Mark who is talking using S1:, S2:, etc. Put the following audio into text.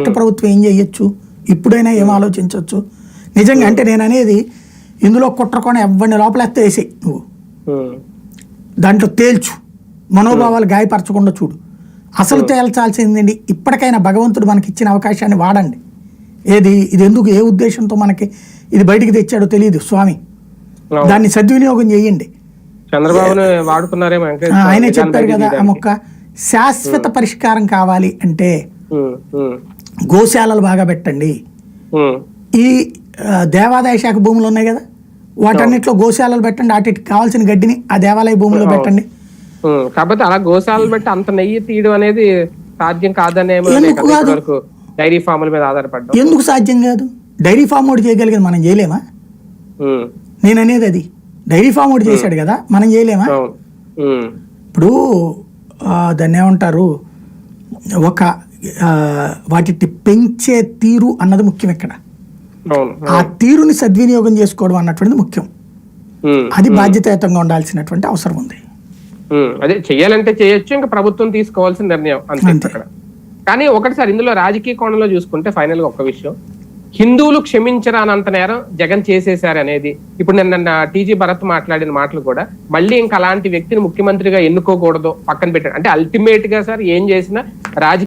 S1: రాష్ట్ర ప్రభుత్వం ఏం చేయొచ్చు, ఇప్పుడైనా ఏం ఆలోచించవచ్చు నిజంగా. అంటే నేను అనేది ఇందులో కుట్రకొని ఎవరిని లోపలేస్తే వేసేయి నువ్వు, దాంట్లో తేల్చు, మనోభావాలు గాయపరచకుండా చూడు. అసలు తేల్చాల్సిందండి ఇప్పటికైనా భగవంతుడు మనకి ఇచ్చిన అవకాశాన్ని వాడండి. ఇది ఎందుకు ఏ ఉద్దేశంతో మనకి ఇది బయటికి తెచ్చాడో తెలియదు స్వామి, దాన్ని సద్వినియోగం చేయండి. ఆయనే చెప్పారు కదా ఆ మొక్క, శాశ్వత పరిష్కారం కావాలి అంటే గోశాలలు బాగా పెట్టండి. ఈ దేవాదాయ శాఖ భూములు ఉన్నాయి కదా, వాటన్నిటిలో గోశాలలు పెట్టండి, వాటికి కావాల్సిన గడ్డిని ఆ దేవాలయ భూముల్లో పెట్టండి.
S2: కాబట్టి అలా గోశాలలు పెట్టి అంత నెయ్యి తీయడం అనేది సాధ్యం కాదనే డైరీ ఫార్ముల మీద ఆధారపడ్డా.
S1: ఎందుకు సాధ్యం కాదు? డైరీ ఫార్మ్ ఒకటి చేయగలిగింది, మనం చేయలేమా? నేను అనేది అది, డైరీ ఫార్మ్ ఒకటి చేశాడు కదా, మనం చేయలేమా? ఇప్పుడు దాన్ని ఏమంటారు, ఒక వాటిని పెంచే తీరు అన్నది ముఖ్యం ఇక్కడ. ఆ తీరుని సద్వినియోగం చేసుకోవడం అన్నటువంటిది ముఖ్యం. అది బాధ్యతాయుతంగా ఉండాల్సినటువంటి అవసరం ఉంది.
S2: అదే చెయ్యాలంటే చేయొచ్చు, ఇంకా ప్రభుత్వం తీసుకోవాల్సిన నిర్ణయం అంతే అక్కడ. కానీ ఒకటిసారి ఇందులో రాజకీయ కోణంలో చూసుకుంటే ఫైనల్ గా ఒక్క విషయం, హిందువులు క్షమించరానంత నేరం జగన్ చేసేశారు అనేది ఇప్పుడు నిన్న టీజీ భరత్ మాట్లాడిన మాటలు కూడా మళ్ళీ ఇంకా అలాంటి వ్యక్తిని ముఖ్యమంత్రిగా ఎన్నుకోకూడదు పక్కన పెట్టారు. అంటే అల్టిమేట్ గా సార్ ఏం చేసినా రాజకీయ